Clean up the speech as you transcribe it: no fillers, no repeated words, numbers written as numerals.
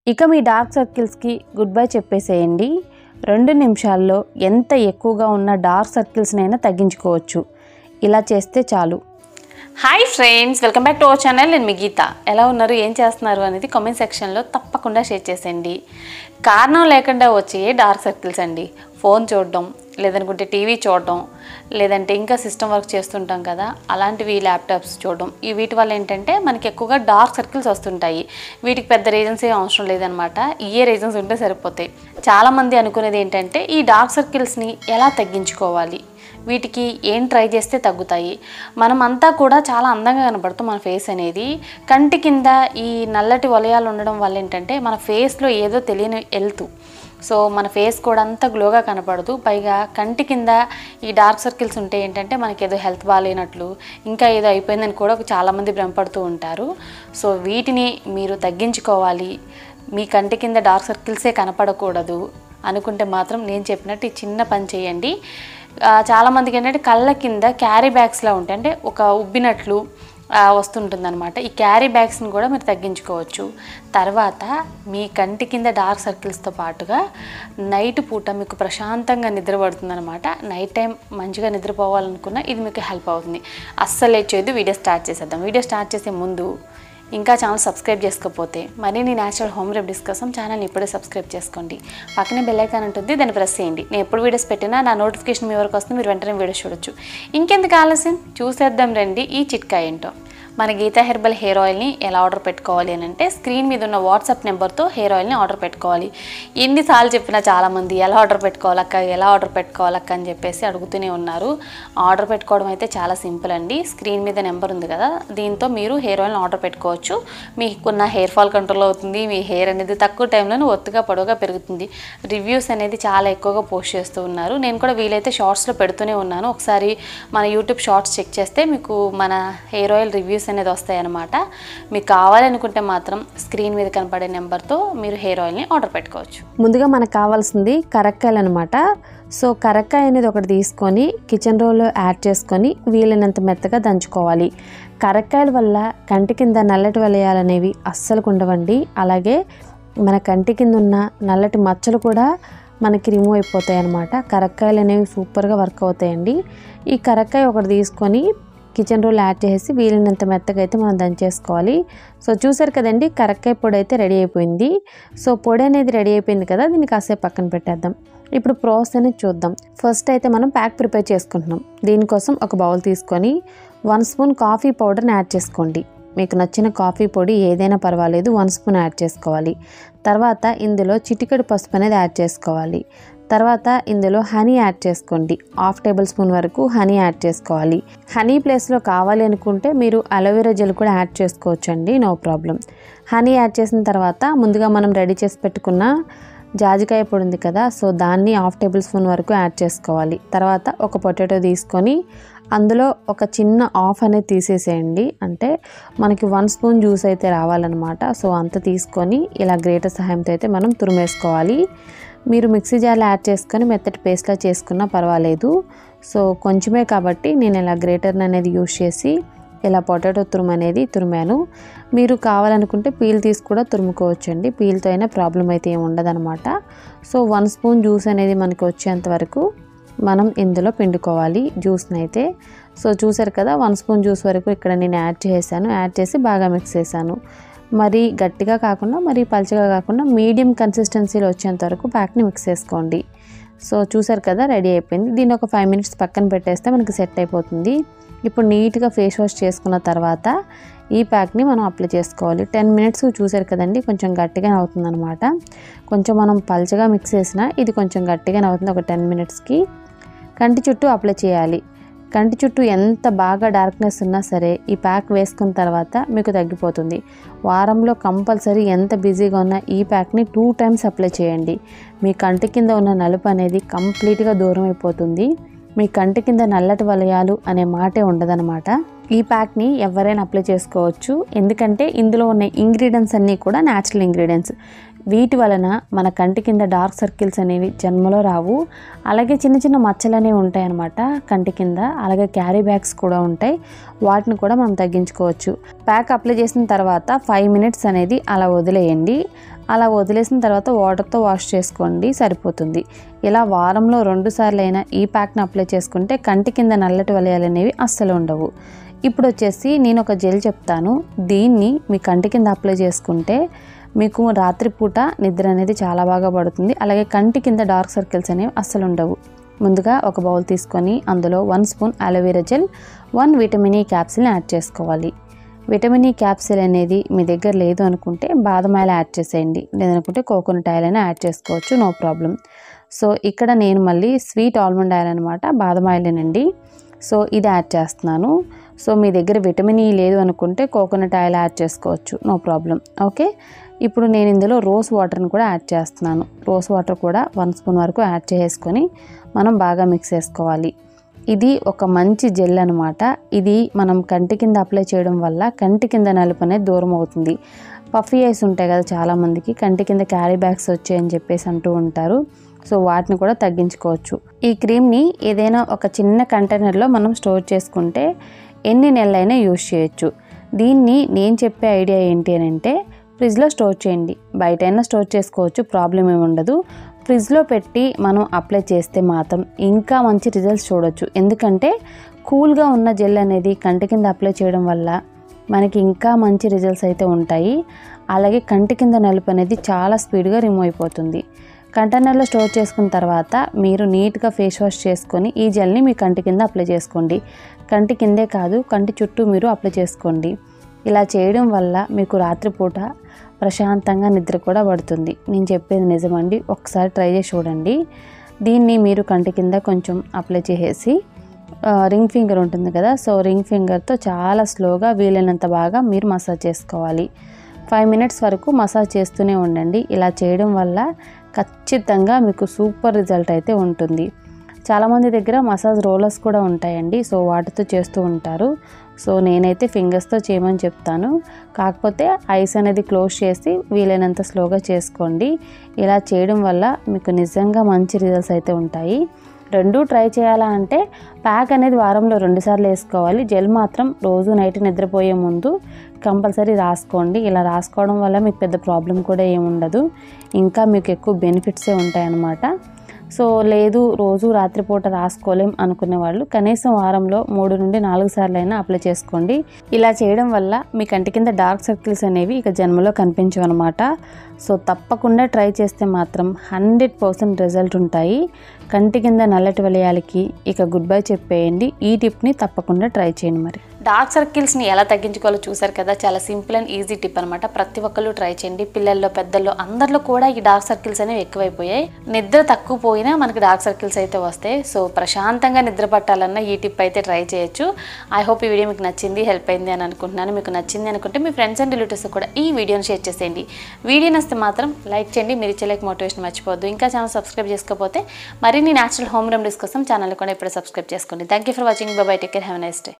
ఇక మీ dark సర్కిల్స్కి good bye చెప్పేసేయండి. 2 నిమిషాల్లో ఎంత ఎక్కువగా ఉన్న డార్క్ సర్కిల్స్నైనా తగ్గించుకోవచ్చు. ఇలా చేస్తే చాలు. Hi friends, welcome back to our channel. నేను మీ గీత. ఎలా ఉన్నారు, ఏం చేస్తున్నారు అనేది కామెంట్ సెక్షన్లో తప్పకుండా షేర్ చేసేయండి. కారణం లేకుండా వచ్చే డార్క్ సర్కిల్స్ అండి. ఫోన్ చూడడం, లేదనుకుంటే టీవీ చూడడం, లేదంటే ఇంకా సిస్టమ్ వర్క్ చేస్తుంటాం కదా, అలాంటివి ల్యాప్టాప్స్ చూడడం, వీటి వల్ల ఏంటంటే మనకి ఎక్కువగా డార్క్ సర్కిల్స్ వస్తుంటాయి. వీటికి పెద్ద రీజన్స్ ఏం అవసరం లేదనమాట. ఏ రీజన్స్ ఉంటే సరిపోతాయి. చాలామంది అనుకునేది ఏంటంటే ఈ డార్క్ సర్కిల్స్ని ఎలా తగ్గించుకోవాలి, వీటికి ఏం ట్రై చేస్తే తగ్గుతాయి. మనమంతా కూడా చాలా అందంగా కనపడుతాం. మన ఫేస్ అనేది కంటి కింద ఈ నల్లటి వలయాలు ఉండడం వల్ల ఏంటంటే మన ఫేస్లో ఏదో తెలియని వెళ్తూ, సో మన ఫేస్ కూడా అంతా గ్లోగా కనపడదు. పైగా కంటి కింద ఈ డార్క్ సర్కిల్స్ ఉంటే ఏంటంటే మనకి ఏదో హెల్త్ బాగాలేనట్లు, ఇంకా ఏదో అయిపోయిందని కూడా చాలామంది భ్రమపడుతూ ఉంటారు. సో వీటిని మీరు తగ్గించుకోవాలి, మీ కంటి కింద డార్క్ సర్కిల్సే కనపడకూడదు అనుకుంటే మాత్రం నేను చెప్పినట్టు ఈ చిన్న పని చేయండి. చాలామందికి ఏంటంటే కళ్ళ కింద క్యారీ బ్యాగ్స్లా ఉంటాయి, అంటే ఒక ఉబ్బినట్లు వస్తుంటుందన్నమాట. ఈ క్యారీ బ్యాగ్స్ని కూడా మీరు తగ్గించుకోవచ్చు. తర్వాత మీ కంటి కింద డార్క్ సర్కిల్స్తో పాటుగా నైట్ పూట మీకు ప్రశాంతంగా నిద్ర పడుతుందన్నమాట. నైట్ టైం మంచిగా నిద్రపోవాలనుకున్నా ఇది మీకు హెల్ప్ అవుతుంది. అస్సలు లేచేది. వీడియో స్టార్ట్ చేసేద్దాం. వీడియో స్టార్ట్ చేసే ముందు ఇంకా ఛానల్ సబ్స్క్రైబ్ చేసుకోకపోతే మరిన్ని న్యాచురల్ హోమ్ రెమెడీస్ కోసం ఛానల్ని ఇప్పుడే సబ్స్క్రైబ్ చేసుకోండి. పక్కనే బెల్ ఐకాన్ ఉంటుంది, దాన్ని ప్రెస్ చేయండి. నేను ఎప్పుడు వీడియోస్ పెట్టినా నా నోటిఫికేషన్ మీ వరకు వస్తుంది, మీరు వెంటనే వీడియోస్ చూడొచ్చు. ఇంకెందుకు ఆలస్యం, చూసేద్దాం రండి ఈ చిట్కా ఏంటో. మన గీతా హెర్బల్ హెయిర్ ఆయిల్ని ఎలా ఆర్డర్ పెట్టుకోవాలి అని అంటే స్క్రీన్ మీద ఉన్న వాట్సాప్ నెంబర్తో హెయిర్ ఆయిల్ని ఆర్డర్ పెట్టుకోవాలి. ఎన్నిసార్లు చెప్పినా చాలామంది ఎలా ఆర్డర్ పెట్టుకోవాలక్క, ఎలా ఆర్డర్ పెట్టుకోవాలక్క అని చెప్పేసి అడుగుతూనే ఉన్నారు. ఆర్డర్ పెట్టుకోవడం అయితే చాలా సింపుల్ అండి. స్క్రీన్ మీద నెంబర్ ఉంది కదా, దీంతో మీరు హెయిర్ ఆయిల్ని ఆర్డర్ పెట్టుకోవచ్చు. మీకున్న హెయిర్ ఫాల్ కంట్రోల్ అవుతుంది. మీ హెయిర్ అనేది తక్కువ టైంలోనే ఒత్తుగా పొడవుగా పెరుగుతుంది. రివ్యూస్ అనేది చాలా ఎక్కువగా పోస్ట్ చేస్తూ ఉన్నారు. నేను కూడా వీలైతే షార్ట్స్లో పెడుతూనే ఉన్నాను. ఒకసారి మన యూట్యూబ్ షార్ట్స్ చెక్ చేస్తే మీకు మన హెయిర్ ఆయిల్ రివ్యూస్ అనేది వస్తాయన్నమాట. మీకు కావాలనుకుంటే మాత్రం స్క్రీన్ మీద కనపడే నెంబర్తో మీరు హెయిర్ ఆయిల్ని ఆర్డర్ పెట్టుకోవచ్చు. ముందుగా మనకు కావాల్సింది కరక్కాయలు అనమాట. సో కరక్కాయ అనేది ఒకటి తీసుకొని కిచెన్ రోల్లో యాడ్ చేసుకొని వీలైనంత మెత్తగా దంచుకోవాలి. కరక్కాయల వల్ల కంటి కింద నల్లటి వలయాలు అనేవి అస్సలు ఉండవండి. అలాగే మన కంటి కింద ఉన్న నల్లటి మచ్చలు కూడా మనకి రిమూవ్ అయిపోతాయి అన్నమాట. కరక్కాయలు అనేవి సూపర్గా వర్క్ అవుతాయండి. ఈ కరక్కాయ ఒకటి తీసుకొని కిచెన్ రోల్ యాడ్ చేసి వీలైనంత మెత్తగా అయితే మనం దంచేసుకోవాలి. సో చూసారు కదండి, కరక్కాయ పొడి అయితే రెడీ అయిపోయింది. సో పొడి అనేది రెడీ అయిపోయింది కదా, దీన్ని కాసేపు పక్కన పెట్టేద్దాం. ఇప్పుడు ప్రాసెస్ అనేది చూద్దాం. ఫస్ట్ అయితే మనం ప్యాక్ ప్రిపేర్ చేసుకుంటున్నాం. దీనికోసం ఒక బౌల్ తీసుకొని 1 స్పూన్ కాఫీ పౌడర్ని యాడ్ చేసుకోండి. మీకు నచ్చిన కాఫీ పొడి ఏదైనా పర్వాలేదు, 1 స్పూన్ యాడ్ చేసుకోవాలి. తర్వాత ఇందులో చిటికెడు పసుపు అనేది యాడ్ చేసుకోవాలి. తర్వాత ఇందులో హనీ యాడ్ చేసుకోండి. 1/2 టేబుల్ స్పూన్ వరకు హనీ యాడ్ చేసుకోవాలి. హనీ ప్లేస్లో కావాలి అనుకుంటే మీరు అలోవెరా జెల్ కూడా యాడ్ చేసుకోవచ్చండి, నో ప్రాబ్లం. హనీ యాడ్ చేసిన తర్వాత ముందుగా మనం రెడీ చేసి పెట్టుకున్న జాజికాయ పొడి ఉంది కదా, సో దాన్ని 1/2 టేబుల్ స్పూన్ వరకు యాడ్ చేసుకోవాలి. తర్వాత ఒక పొటాటో తీసుకొని అందులో ఒక చిన్న ఆఫ్ అనేది తీసేసేయండి. అంటే మనకి 1 స్పూన్ జ్యూస్ అయితే రావాలన్నమాట. సో అంత తీసుకొని ఇలా గ్రేటర్ సహాయంతో అయితే మనం తురిమేసుకోవాలి. మీరు మిక్సీ జార్లో యాడ్ చేసుకొని మెత్తటి పేస్ట్లా చేసుకున్నా పర్వాలేదు. సో కొంచెమే కాబట్టి నేను ఇలా గ్రేటర్ని అనేది యూజ్ చేసి ఇలా పొటాటో తురుము అనేది తురిమాను. మీరు కావాలనుకుంటే పీల్ తీసి కూడా తురుముకోవచ్చండి. పీల్తో అయినా ప్రాబ్లం అయితే ఏమి ఉండదన్నమాట. సో 1 స్పూన్ జ్యూస్ అనేది మనకి వచ్చేంత వరకు మనం ఇందులో పిండుకోవాలి జ్యూస్ని అయితే. సో చూసారు కదా, 1 స్పూన్ జ్యూస్ వరకు ఇక్కడ నేను యాడ్ చేశాను. యాడ్ చేసి బాగా మిక్స్ చేశాను. మరీ గట్టిగా కాకుండా మరీ పల్చగా కాకుండా మీడియం కన్సిస్టెన్సీలో వచ్చేంత వరకు ప్యాక్ని మిక్స్ చేసుకోండి. సో చూసారు కదా, రెడీ అయిపోయింది. దీన్ని ఒక 5 మినిట్స్ పక్కన పెట్టేస్తే మనకి సెట్ అయిపోతుంది. ఇప్పుడు నీట్గా ఫేస్ వాష్ చేసుకున్న తర్వాత ఈ ప్యాక్ని మనం అప్లై చేసుకోవాలి. 10 మినిట్స్ చూసారు కదండి, కొంచెం గట్టిగానే అవుతుందన్నమాట. కొంచెం మనం పల్చగా మిక్స్ చేసినా ఇది కొంచెం గట్టిగానే అవుతుంది. ఒక 10 మినిట్స్కి కంటి చుట్టూ అప్లై చేయాలి. కంటి చుట్టూ ఎంత బాగా డార్క్నెస్ ఉన్నా సరే ఈ ప్యాక్ వేసుకున్న తర్వాత మీకు తగ్గిపోతుంది. వారంలో కంపల్సరీ ఎంత బిజీగా ఉన్నా ఈ ప్యాక్ని 2 టైమ్స్ అప్లై చేయండి. మీ కంటి కింద ఉన్న నలుపు అనేది కంప్లీట్గా దూరం అయిపోతుంది. మీ కంటి కింద నల్లటి వలయాలు అనే మాటే ఉండదన్నమాట. ఈ ప్యాక్ని ఎవరైనా అప్లై చేసుకోవచ్చు. ఎందుకంటే ఇందులో ఉన్న ఇంగ్రీడియంట్స్ అన్నీ కూడా న్యాచురల్ ఇంగ్రీడియంట్స్. వీటి వలన మన కంటి కింద డార్క్ సర్కిల్స్ అనేవి జన్మలో రావు. అలాగే చిన్న చిన్న మచ్చలు అనేవి ఉంటాయి అన్నమాట కంటి కింద. అలాగే క్యారీ బ్యాగ్స్ కూడా ఉంటాయి, వాటిని కూడా మనం తగ్గించుకోవచ్చు. ప్యాక్ అప్లై చేసిన తర్వాత 5 మినిట్స్ అనేది అలా వదిలేయండి. అలా వదిలేసిన తర్వాత వాటర్తో వాష్ చేసుకోండి, సరిపోతుంది. ఇలా వారంలో 2 సార్లు అయినా ఈ ప్యాక్ని అప్లై చేసుకుంటే కంటి కింద నల్లటి వలయాలు అనేవి అస్సలు ఉండవు. ఇప్పుడు వచ్చేసి నేను ఒక జెల్ చెప్తాను. దీన్ని మీ కంటి కింద అప్లై చేసుకుంటే మీకు రాత్రిపూట నిద్ర అనేది చాలా బాగా పడుతుంది. అలాగే కంటి కింద డార్క్ సర్కిల్స్ అనేవి అస్సలు ఉండవు. ముందుగా ఒక బౌల్ తీసుకొని అందులో 1 spoon aloe vera gel, 1 vitamin E క్యాప్సిల్ని add చేసుకోవాలి. విటమిన్ ఈ క్యాప్సిల్ అనేది మీ దగ్గర లేదు అనుకుంటే బాదం ఆయిల్ యాడ్ చేసేయండి, లేదనుకుంటే కోకోనట్ ఆయిల్ అయినా యాడ్ చేసుకోవచ్చు, నో ప్రాబ్లం. సో ఇక్కడ నేను మళ్ళీ స్వీట్ ఆల్మండ్ ఆయిల్ అనమాట, బాదం ఆయిలేనండి. సో ఇది యాడ్ చేస్తున్నాను. సో మీ దగ్గర విటమిన్ ఈ లేదు అనుకుంటే కోకోనట్ ఆయిల్ యాడ్ చేసుకోవచ్చు, నో ప్రాబ్లం. ఓకే, ఇప్పుడు నేను ఇందులో రోజ్ వాటర్ని కూడా యాడ్ చేస్తున్నాను. రోజ్ వాటర్ కూడా 1 స్పూన్ వరకు యాడ్ చేసుకొని మనం బాగా మిక్స్ చేసుకోవాలి. ఇది ఒక మంచి జెల్ అనమాట. ఇది మనం కంటి కింద అప్లై చేయడం వల్ల కంటి కింద నలుపు అనేది దూరం అవుతుంది. పఫీ ఐస్ ఉంటాయి కదా, చాలామందికి కంటి కింద క్యారీ బ్యాగ్స్ వచ్చాయని చెప్పేసి అంటూ ఉంటారు. సో వాటిని కూడా తగ్గించుకోవచ్చు. ఈ క్రీమ్ని ఏదైనా ఒక చిన్న కంటైనర్లో మనం స్టోర్ చేసుకుంటే ఎన్ని నెలలైనా యూజ్ చేయొచ్చు. దీన్ని నేను చెప్పే ఐడియా ఏంటి అని అంటే ఫ్రిడ్జ్లో స్టోర్ చేయండి, బయటైనా స్టోర్ చేసుకోవచ్చు, ప్రాబ్లం ఏమి ఉండదు. ఫ్రిడ్జ్లో పెట్టి మనం అప్లై చేస్తే మాత్రం ఇంకా మంచి రిజల్ట్స్ చూడొచ్చు. ఎందుకంటే కూల్గా ఉన్న జెల్ అనేది కంటి కింద అప్లై చేయడం వల్ల మనకి ఇంకా మంచి రిజల్ట్స్ అయితే ఉంటాయి. అలాగే కంటి కింద నలుపు అనేది చాలా స్పీడ్గా రిమూవ్ అయిపోతుంది. కంటైనర్లో స్టోర్ చేసుకున్న తర్వాత మీరు నీట్గా ఫేస్ వాష్ చేసుకొని ఈ జెల్ని మీ కంటి కింద అప్లై చేసుకోండి. కంటి కిందే కాదు, కంటి చుట్టూ మీరు అప్లై చేసుకోండి. ఇలా చేయడం వల్ల మీకు రాత్రిపూట ప్రశాంతంగా నిద్ర కూడా పడుతుంది. నేను చెప్పేది నిజమండి, ఒకసారి ట్రై చేసి చూడండి. దీన్ని మీరు కంటి కింద కొంచెం అప్లై చేసేసి రింగ్ ఫింగర్ ఉంటుంది కదా, సో రింగ్ ఫింగర్తో చాలా స్లోగా వీలైనంత బాగా మీరు మసాజ్ చేసుకోవాలి. 5 మినిట్స్ వరకు మసాజ్ చేస్తూనే ఉండండి. ఇలా చేయడం వల్ల ఖచ్చితంగా మీకు సూపర్ రిజల్ట్ అయితే ఉంటుంది. చాలామంది దగ్గర మసాజ్ రోలర్స్ కూడా ఉంటాయండి, సో వాటితో చేస్తూ ఉంటారు. సో నేనైతే ఫింగర్స్తో చేయమని చెప్తాను. కాకపోతే ఐస్ అనేది క్లోజ్ చేసి వీలైనంత స్లోగా చేసుకోండి. ఇలా చేయడం వల్ల మీకు నిజంగా మంచి రిజల్ట్స్ అయితే ఉంటాయి. రెండూ ట్రై చేయాలా అంటే ప్యాక్ అనేది వారంలో 2 సార్లు వేసుకోవాలి. జెల్ మాత్రం రోజు నైట్ నిద్రపోయే ముందు కంపల్సరీ రాసుకోండి. ఇలా రాసుకోవడం వల్ల మీకు పెద్ద ప్రాబ్లం కూడా ఏముండదు, ఇంకా మీకు ఎక్కువ బెనిఫిట్సే ఉంటాయన్నమాట. సో లేదు రోజు రాత్రిపూట రాసుకోలేం అనుకునే వాళ్ళు కనీసం వారంలో 3 నుండి 4 సార్లు అయినా అప్లై చేసుకోండి. ఇలా చేయడం వల్ల మీ కంటి కింద డార్క్ సర్కిల్స్ అనేవి ఇక జన్మలో కనిపించవు అనమాట. సో తప్పకుండా ట్రై చేస్తే మాత్రం 100% రిజల్ట్ ఉంటాయి. కంటి కింద నల్లటి వలయాలకి ఇక గుడ్ బై చెప్పేయండి. ఈ టిప్ని తప్పకుండా ట్రై చేయండి. మరి డార్క్ సర్కిల్స్ని ఎలా తగ్గించుకోవాలో చూసారు కదా, చాలా సింపుల్ అండ్ ఈజీ టిప్ అనమాట. ప్రతి ఒక్కళ్ళు ట్రై చేయండి. పిల్లల్లో పెద్దల్లో అందరిలో కూడా ఈ డార్క్ సర్కిల్స్ అనేవి ఎక్కువైపోయాయి. నిద్ర తక్కువ పోయినా మనకి డార్క్ సర్కిల్స్ అయితే వస్తాయి. సో ప్రశాంతంగా నిద్ర పట్టాలన్నా ఈ టిప్ అయితే ట్రై చేయొచ్చు. ఐ హోప్ ఈ వీడియో మీకు నచ్చింది, హెల్ప్ అయింది అని అనుకుంటున్నాను. మీకు నచ్చింది అనుకుంటే మీ ఫ్రెండ్స్ అండ్ రిలేటివ్స్ కూడా ఈ వీడియోని షేర్ చేసేయండి. వీడియో నచ్చితే మాత్రం లైక్ చేయండి. మీరు ఇచ్చే లైక్ మోటివేషన్ మర్చిపోవద్దు. ఇంకా ఛానల్ సబ్స్క్రైబ్ చేసుకోకపోతే మరిన్ని న్యాచురల్ హోమ్ రెమెడీస్ కోసం ఛానల్ కూడా ఇప్పుడే సబ్స్క్రైబ్ చేసుకోండి. Thank you for watching. By by, take care, have a nice day.